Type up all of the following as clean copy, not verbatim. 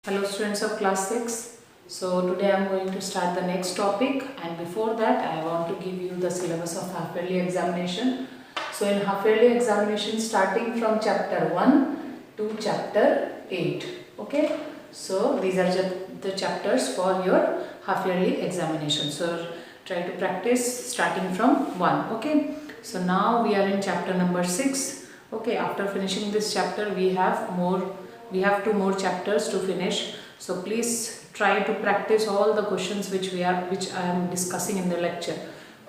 Hello students of class 6. So today I am going to start the next topic, and before that I want to give you the syllabus of half yearly examination. So in half yearly examination, starting from chapter 1 to chapter 8. Okay. So these are the chapters for your half yearly examination. So try to practice starting from 1. Okay. So now we are in chapter number 6. Okay. After finishing this chapter we have two more chapters to finish, so please try to practice all the questions which I am discussing in the lecture.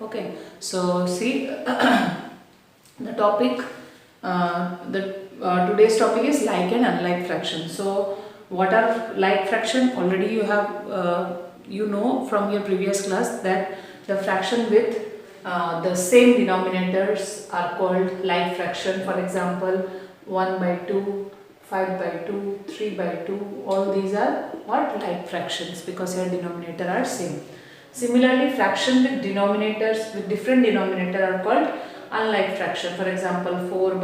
Okay, so see the topic, today's topic is like and unlike fraction. So what are like fraction? Already you have you know from your previous class that the fraction with the same denominators are called like fraction. For example, 1 by 2, 5 by 2, 3 by 2, all these are what? Like fractions, because their denominator are same. Similarly, fraction with denominators with different denominator are called unlike fraction. For example, 4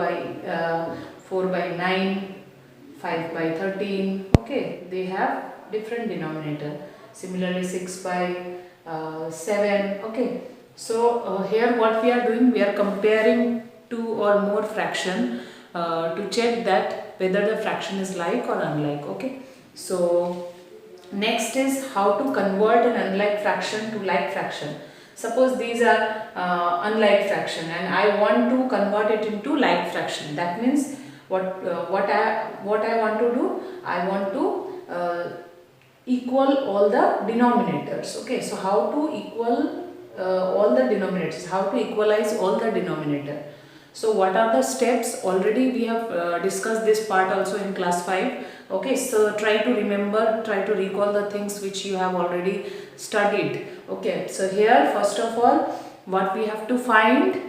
by 9, 5 by 13, okay, they have different denominator. Similarly, 6 by 7, okay. So here what we are doing, we are comparing two or more fraction to check that whether the fraction is like or unlike. Okay, so next is how to convert an unlike fraction to like fraction. Suppose these are unlike fraction and I want to convert it into like fraction. That means what I want to do, I want to equal all the denominators. Okay, so how to equal all the denominators, how to equalize all the denominator. So what are the steps? Already we have discussed this part also in class 5. Okay, so try to remember, try to recall the things which you have already studied. Okay, so here first of all what we have to find,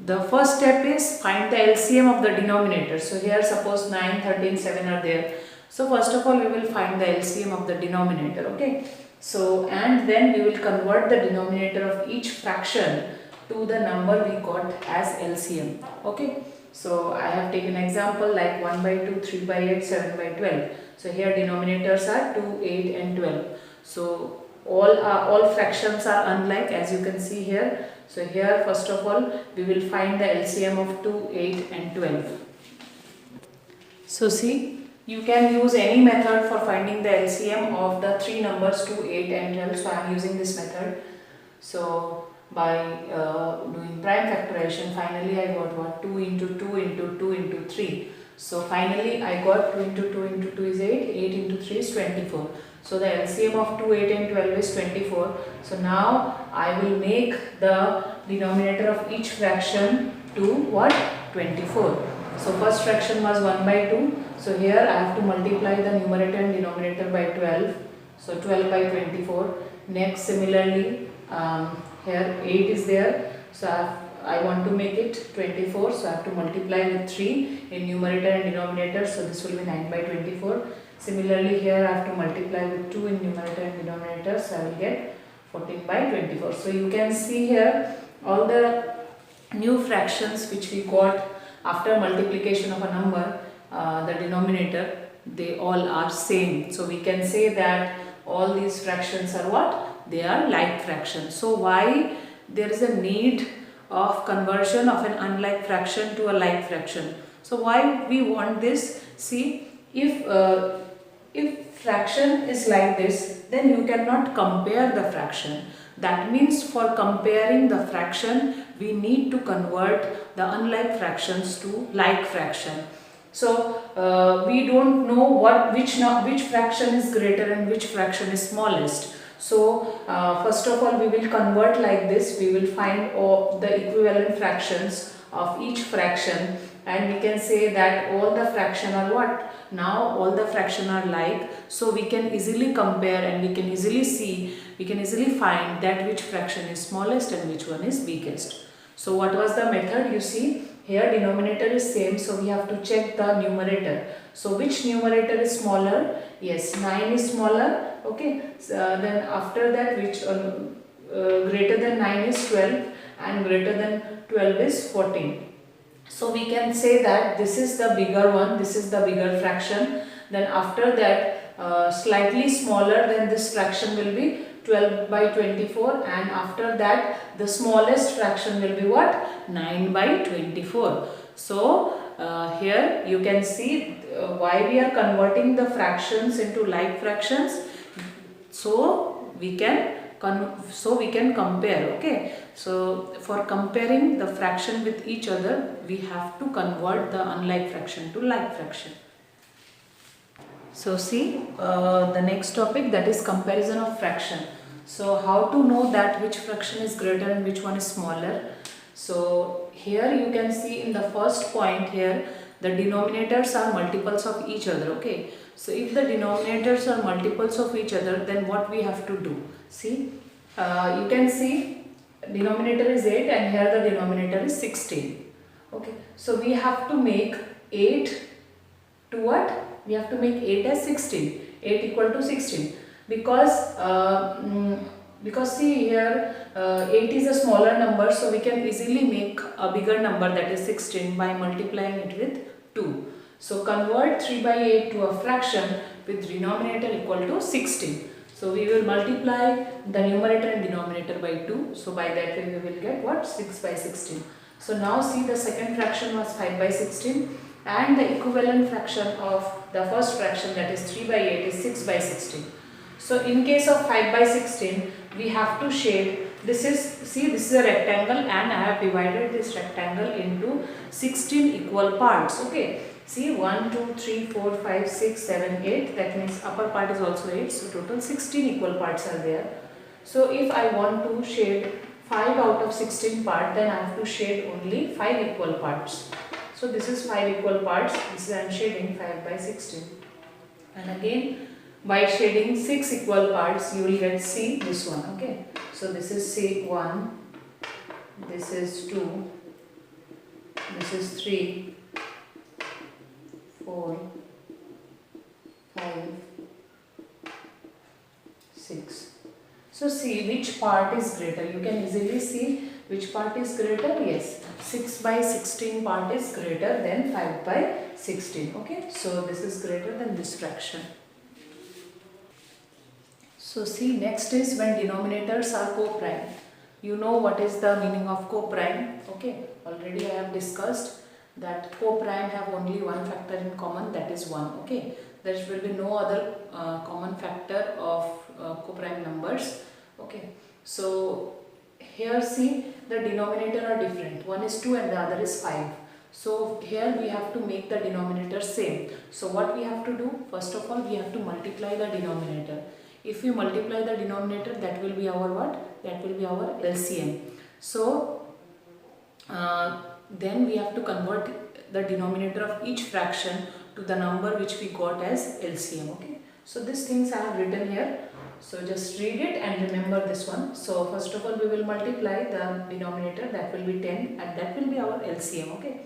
the first step is find the LCM of the denominator. So here suppose 9, 13, 7 are there. So first of all we will find the LCM of the denominator. Okay, so and then we will convert the denominator of each fraction to the number we got as LCM. Okay, so I have taken example like 1 by 2, 3 by 8, 7 by 12. So here denominators are 2, 8 and 12. So all fractions are unlike, as you can see here. So here first of all we will find the LCM of 2, 8 and 12. So see, you can use any method for finding the LCM of the three numbers 2, 8 and 12. So I am using this method. So by doing prime factorization, finally I got what? 2 into 2 into 2 into 3. So finally I got 2 into 2 into 2 is 8, 8 into 3 is 24. So the LCM of 2, 8 and 12 is 24. So now I will make the denominator of each fraction to what? 24. So first fraction was 1 by 2. So here I have to multiply the numerator and denominator by 12. So 12 by 24. Next similarly, here 8 is there, so I want to make it 24, so I have to multiply with 3 in numerator and denominator, so this will be 9 by 24. Similarly here I have to multiply with 2 in numerator and denominator, so I will get 14 by 24. So you can see here all the new fractions which we got after multiplication of a number, the denominator, they all are same. So we can say that all these fractions are what? They are like fractions. So why there is a need of conversion of an unlike fraction to a like fraction? So why we want this? See, if fraction is like this, then you cannot compare the fraction. That means for comparing the fraction, we need to convert the unlike fractions to like fraction. So we don't know which fraction is greater and which fraction is smallest. So first of all we will convert like this. We will find all the equivalent fractions of each fraction, and we can say that all the fraction are what? Now all the fraction are like, so we can easily compare and we can easily find that which fraction is smallest and which one is biggest. So what was the method? You see here denominator is same, so we have to check the numerator. So which numerator is smaller? Yes, 9 is smaller. Okay, so, then after that which greater than 9 is 12 and greater than 12 is 14. So we can say that this is the bigger one, this is the bigger fraction. Then after that slightly smaller than this fraction will be 12 by 24, and after that the smallest fraction will be what? 9 by 24. So here you can see why we are converting the fractions into like fractions, so we can compare. Okay, so for comparing the fraction with each other, we have to convert the unlike fraction to like fraction. So see the next topic, that is comparison of fraction. So how to know that which fraction is greater and which one is smaller? So here you can see in the first point here, the denominators are multiples of each other. Okay, so if the denominators are multiples of each other, then what we have to do? See, you can see denominator is 8 and here the denominator is 16. Okay, so we have to make 8 to what? We have to make 8 as 16, 8 equal to 16, because see here 8 is a smaller number, so we can easily make a bigger number, that is 16, by multiplying it with 2. So convert 3 by 8 to a fraction with denominator equal to 16. So we will multiply the numerator and denominator by 2. So by that way we will get what? 6 by 16. So now see, the second fraction was 5 by 16 and the equivalent fraction of the first fraction, that is 3 by 8, is 6 by 16. So in case of 5 by 16, we have to shade, this is a rectangle and I have divided this rectangle into 16 equal parts. Okay, see 1, 2, 3, 4, 5, 6, 7, 8, that means upper part is also 8, so total 16 equal parts are there. So if I want to shade 5 out of 16 part, then I have to shade only 5 equal parts. So this is 5 equal parts, this is I am shading 5 by 16. And again, by shading 6 equal parts, you will get C, this one. Okay, so this is C1, this is 2, this is 3, 4, 5, 6. So see which part is greater. You can easily see which part is greater. Yes, 6 by 16 part is greater than 5 by 16. Okay, so this is greater than this fraction. So see, next is when denominators are co-prime. You know what is the meaning of co-prime. Okay, already I have discussed that co-prime have only one factor in common, that is 1. Okay, there will be no other common factor of co-prime numbers. Okay, so here see, the denominator are different, one is 2 and the other is 5. So here we have to make the denominator same. So what we have to do? First of all, we have to multiply the denominator. If we multiply the denominator, that will be our what? That will be our LCM. So then we have to convert the denominator of each fraction to the number which we got as LCM. Okay, so these things I have written here. So just read it and remember this one. So first of all, we will multiply the denominator, that will be 10 and that will be our LCM. Okay,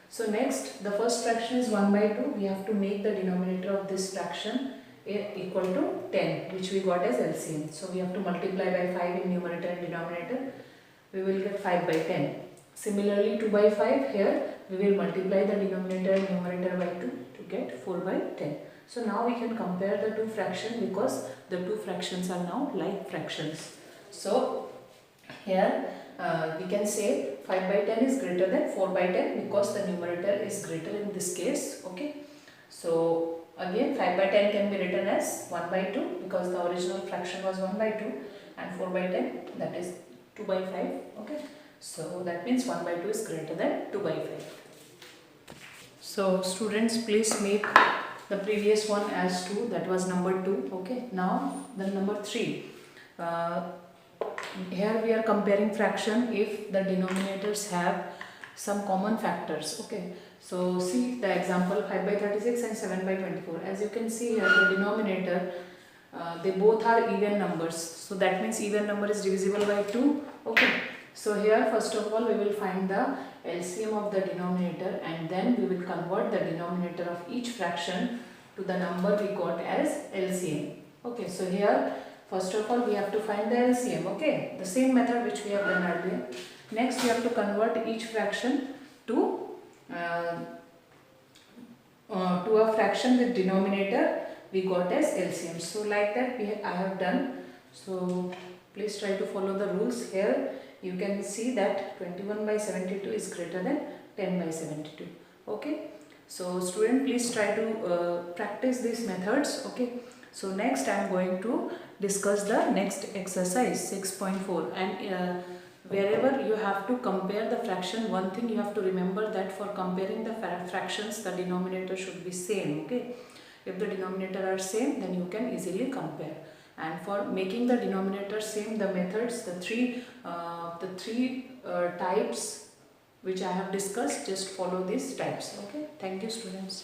so next, the first fraction is 1 by 2. We have to make the denominator of this fraction equal to 10, which we got as LCM. So we have to multiply by 5 in numerator and denominator. We will get 5 by 10. Similarly, 2 by 5, here we will multiply the denominator and numerator by 2 to get 4 by 10. So now we can compare the two fractions because the two fractions are now like fractions. So here we can say 5 by 10 is greater than 4 by 10 because the numerator is greater in this case. Okay, so again 5 by 10 can be written as 1 by 2 because the original fraction was 1 by 2, and 4 by 10, that is 2 by 5. Okay, so that means 1 by 2 is greater than 2 by 5. So students, please make the previous one as 2, that was number 2. Okay, now the number 3. Here we are comparing fraction if the denominators have some common factors. Okay, so see the example 5 by 36 and 7 by 24. As you can see here, the denominator, they both are even numbers. So that means even number is divisible by 2. Okay, so here first of all we will find the LCM of the denominator and then we will convert the denominator of each fraction to the number we got as LCM. Okay, so here first of all we have to find the LCM. Okay, the same method which we have done earlier. Next we have to convert each fraction to a fraction with denominator we got as LCM. So like that I have done. So please try to follow the rules. Here you can see that 21 by 72 is greater than 10 by 72. Okay. So student, please try to practice these methods. Okay. So next I am going to discuss the next exercise 6.4, and wherever you have to compare the fraction, one thing you have to remember, that for comparing the fractions the denominator should be same. Okay. If the denominator are same, then you can easily compare. And for making the denominator same, the methods, the three types which I have discussed, just follow these types. Okay. Thank you students.